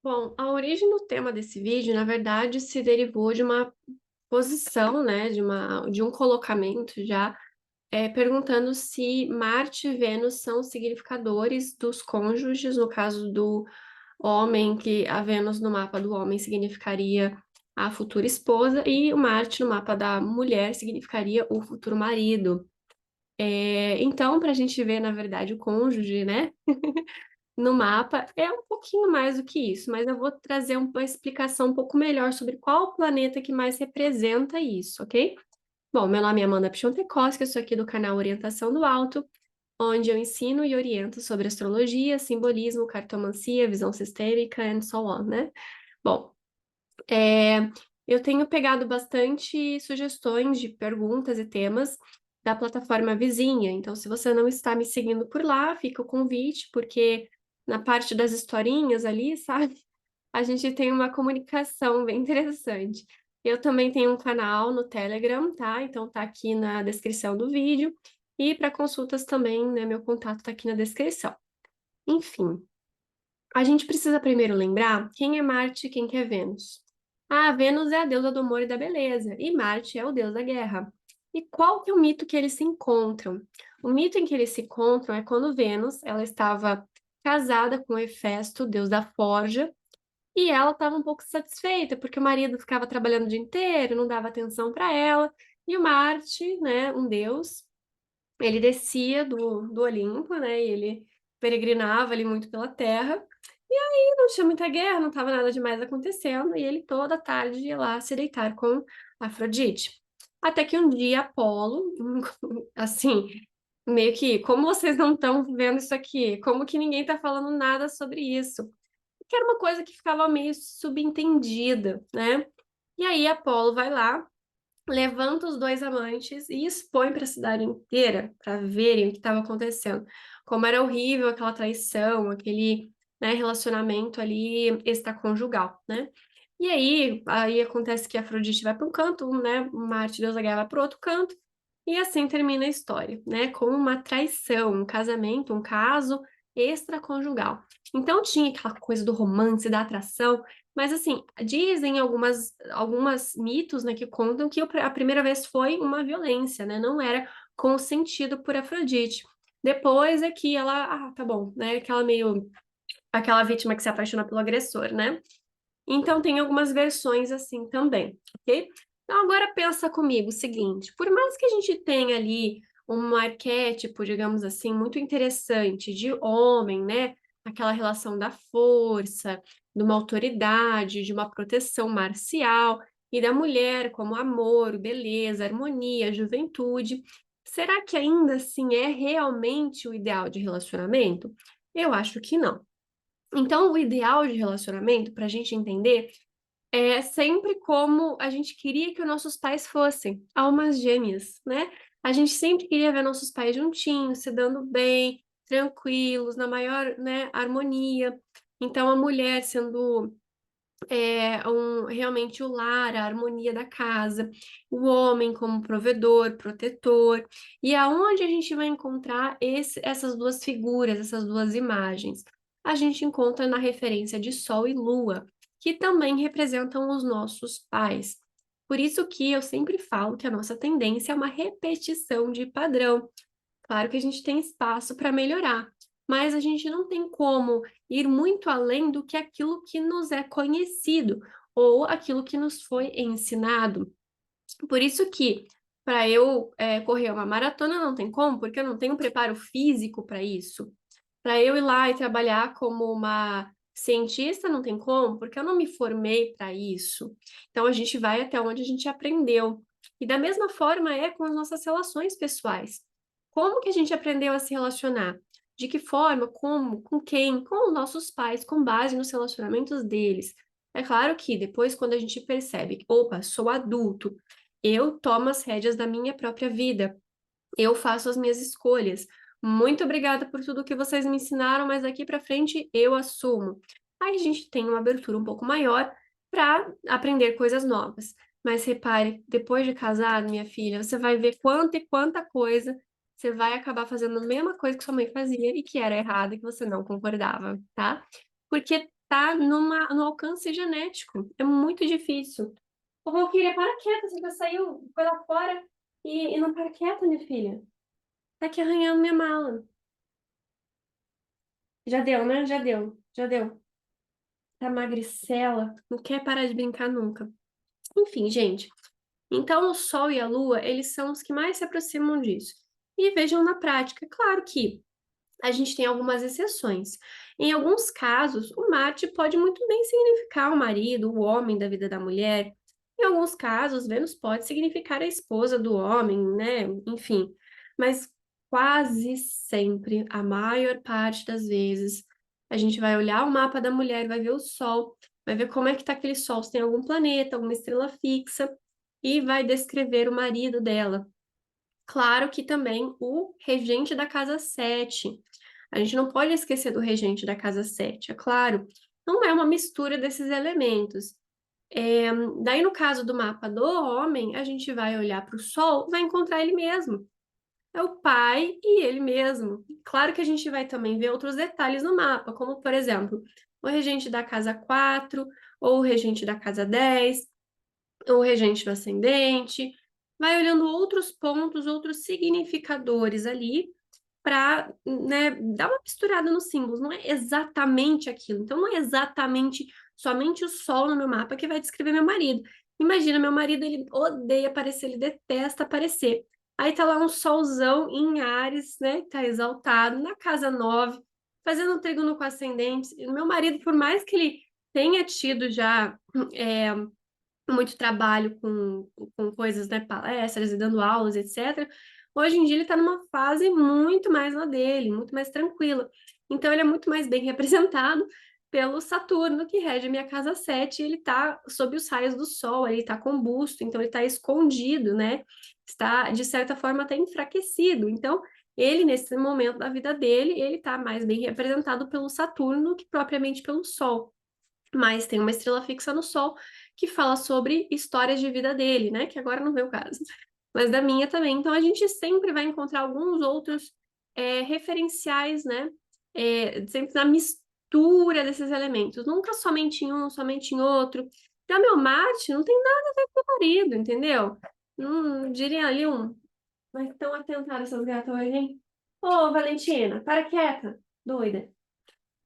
Bom, a origem do tema desse vídeo, na verdade, se derivou de uma posição, né, de um colocamento já, perguntando se Marte e Vênus são significadores dos cônjuges, no caso do homem, que a Vênus no mapa do homem significaria a futura esposa, e o Marte no mapa da mulher significaria o futuro marido. Então, para a gente ver, na verdade, o cônjuge, né? No mapa é um pouquinho mais do que isso, mas eu vou trazer uma explicação um pouco melhor sobre qual o planeta que mais representa isso, ok? Bom, meu nome é Amanda Pichontecoski, eu sou aqui do canal Orientação do Alto, onde eu ensino e oriento sobre astrologia, simbolismo, cartomancia, visão sistêmica and so on, né? Bom, é, eu tenho pegado bastante sugestões de perguntas e temas da plataforma vizinha. Então, se você não está me seguindo por lá, fica o convite, porque na parte das historinhas ali, sabe? A gente tem uma comunicação bem interessante. Eu também tenho um canal no Telegram, tá? Então tá aqui na descrição do vídeo. E para consultas também, né? Meu contato tá aqui na descrição. Enfim, a gente precisa primeiro lembrar quem é Marte e quem que é Vênus. Ah, Vênus é a deusa do amor e da beleza, e Marte é o deus da guerra. E qual que é o mito que eles se encontram? O mito em que eles se encontram é quando Vênus, ela estava casada com Hefesto, deus da forja, e ela estava um pouco satisfeita, porque o marido ficava trabalhando o dia inteiro, não dava atenção para ela, e o Marte, né, um deus, ele descia do Olimpo, né, e ele peregrinava ali muito pela terra, não tinha muita guerra, não estava nada demais acontecendo, e ele toda tarde ia lá se deitar com Afrodite. Até que um dia Apolo, assim, meio que, como vocês não estão vendo isso aqui? Como que ninguém está falando nada sobre isso? Que era uma coisa que ficava meio subentendida, né? E aí Apolo vai lá, levanta os dois amantes e expõe para a cidade inteira para verem o que estava acontecendo. Como era horrível aquela traição, aquele, né, relacionamento ali extraconjugal, né? E aí acontece que Afrodite vai para um canto, né? Marte, Deus da Guerra, vai para outro canto, e assim termina a história, né? Com uma traição, um casamento, um caso extraconjugal. Então tinha aquela coisa do romance, da atração, mas assim, dizem algumas mitos, né, que contam que a primeira vez foi uma violência, né? Não era consentido por Afrodite. Depois é que ela, tá bom, né? Aquela vítima que se apaixona pelo agressor, né? Então tem algumas versões assim também, ok? Então agora pensa comigo o seguinte, por mais que a gente tenha ali um arquétipo, digamos assim, muito interessante de homem, né? Aquela relação da força, de uma autoridade, de uma proteção marcial, e da mulher como amor, beleza, harmonia, juventude. Será que ainda assim é realmente o ideal de relacionamento? Eu acho que não. Então, o ideal de relacionamento, para a gente entender, é sempre como a gente queria que os nossos pais fossem, almas gêmeas, né? A gente sempre queria ver nossos pais juntinhos, se dando bem, tranquilos, na maior, né, harmonia. Então, a mulher sendo realmente o lar, a harmonia da casa, o homem como provedor, protetor. E aonde a gente vai encontrar essas duas figuras, essas duas imagens? A gente encontra na referência de Sol e Lua, que também representam os nossos pais. Por isso que eu sempre falo que a nossa tendência é uma repetição de padrão. Claro que a gente tem espaço para melhorar, mas a gente não tem como ir muito além do que aquilo que nos é conhecido ou aquilo que nos foi ensinado. Por isso que para eu correr uma maratona não tem como, porque eu não tenho preparo físico para isso. Para eu ir lá e trabalhar como uma cientista não tem como, porque eu não me formei para isso. Então a gente vai até onde a gente aprendeu. E da mesma forma é com as nossas relações pessoais. Como que a gente aprendeu a se relacionar? De que forma? Como? Com quem? Com os nossos pais, com base nos relacionamentos deles. É claro que depois, quando a gente percebe que, opa, sou adulto, eu tomo as rédeas da minha própria vida, eu faço as minhas escolhas. Muito obrigada por tudo que vocês me ensinaram, mas daqui para frente eu assumo. Aí a gente tem uma abertura um pouco maior para aprender coisas novas. Mas repare, depois de casado, minha filha, você vai ver quanta e quanta coisa você vai acabar fazendo a mesma coisa que sua mãe fazia e que era errada e que você não concordava, tá? Porque tá no alcance genético. É muito difícil. Ô, Valquíria, para quieta, você já saiu, foi lá fora e não para quieta, minha filha. Tá aqui arranhando minha mala. Já deu, né? Já deu, já deu. Tá magricela, não quer parar de brincar nunca. Enfim, gente. Então, o Sol e a Lua, eles são os que mais se aproximam disso. E vejam na prática, claro que a gente tem algumas exceções. Em alguns casos, o Marte pode muito bem significar o marido, o homem da vida da mulher. Em alguns casos, Vênus pode significar a esposa do homem, né? Enfim. Mas quase sempre, a maior parte das vezes, a gente vai olhar o mapa da mulher, vai ver o Sol, vai ver como é que está aquele Sol, se tem algum planeta, alguma estrela fixa, e vai descrever o marido dela. Claro que também o regente da casa 7. A gente não pode esquecer do regente da casa 7, é claro. Não é uma mistura desses elementos. É, daí, no caso do mapa do homem, a gente vai olhar para o Sol, vai encontrar ele mesmo. É o pai e ele mesmo. Claro que a gente vai também ver outros detalhes no mapa, como, por exemplo, o regente da casa 4 ou o regente da casa 10 o regente do ascendente, vai olhando outros pontos, outros significadores ali para, né, dar uma misturada nos símbolos. Não é exatamente aquilo. Então, não é exatamente somente o sol no meu mapa que vai descrever meu marido. Imagina, meu marido, ele odeia aparecer, ele detesta aparecer. Aí tá lá um solzão em Áries, né, tá exaltado, na casa 9 fazendo um trígono com ascendente. Meu marido, por mais que ele tenha tido já muito trabalho com coisas, né, palestras e dando aulas, etc. Hoje em dia ele está numa fase muito mais na dele, muito mais tranquila. Então ele é muito mais bem representado pelo Saturno, que rege a minha casa 7, e ele está sob os raios do Sol, ele está combusto, então ele está escondido, né? Está, de certa forma, até enfraquecido. Então, ele, nesse momento da vida dele, ele está mais bem representado pelo Saturno que propriamente pelo Sol. Mas tem uma estrela fixa no Sol que fala sobre histórias de vida dele, né? Que agora não vê o caso, mas da minha também. Então a gente sempre vai encontrar alguns outros referenciais, né? Sempre na mistura desses elementos, nunca somente em um, somente em outro. Já meu Marte não tem nada a ver com o marido, entendeu? Não diria ali um. Mas tão atentadas essas gatas hoje, hein? Ô, Valentina, para quieta, doida.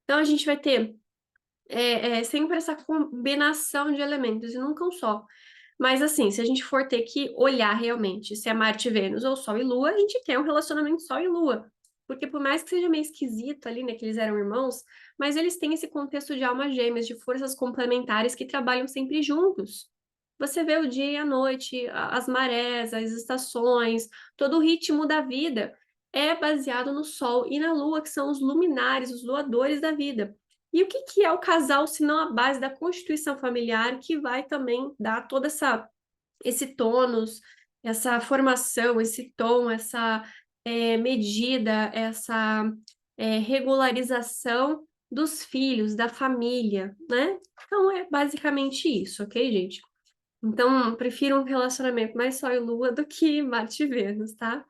Então a gente vai ter sempre essa combinação de elementos, e nunca um só. Mas assim, se a gente for ter que olhar realmente se é Marte e Vênus ou Sol e Lua, a gente quer um relacionamento Sol e Lua. Porque por mais que seja meio esquisito ali, né, que eles eram irmãos, mas eles têm esse contexto de almas gêmeas, de forças complementares que trabalham sempre juntos. Você vê o dia e a noite, as marés, as estações, todo o ritmo da vida é baseado no Sol e na Lua, que são os luminares, os doadores da vida. E o que que é o casal, se não a base da constituição familiar, que vai também dar toda esse tônus, essa formação, esse tom, essa medida, essa regularização dos filhos, da família, né? Então é basicamente isso, ok, gente? Então, prefiro um relacionamento mais Sol e Lua do que Marte e Vênus, tá?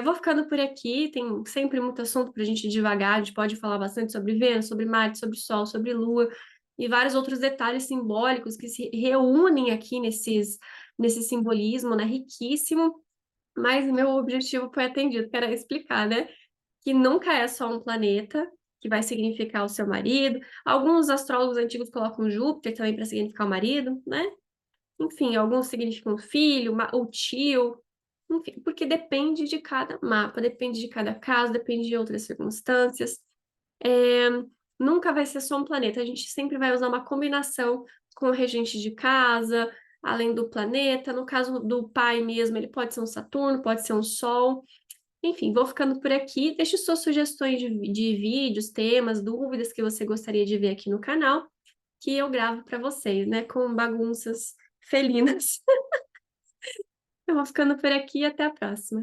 Vou ficando por aqui, tem sempre muito assunto para a gente divagar, a gente pode falar bastante sobre Vênus, sobre Marte, sobre Sol, sobre Lua e vários outros detalhes simbólicos que se reúnem aqui nesse simbolismo, né, riquíssimo, mas meu objetivo foi atendido, que era explicar, né, que nunca é só um planeta que vai significar o seu marido, alguns astrólogos antigos colocam Júpiter também para significar o marido, né, enfim, alguns significam filho, o tio, enfim, porque depende de cada mapa, depende de cada caso, depende de outras circunstâncias. É, nunca vai ser só um planeta, a gente sempre vai usar uma combinação com o regente de casa, além do planeta. No caso do pai mesmo, ele pode ser um Saturno, pode ser um Sol. Enfim, vou ficando por aqui. Deixe suas sugestões de vídeos, temas, dúvidas que você gostaria de ver aqui no canal, que eu gravo para vocês, né? Com bagunças felinas. Eu vou ficando por aqui e até a próxima.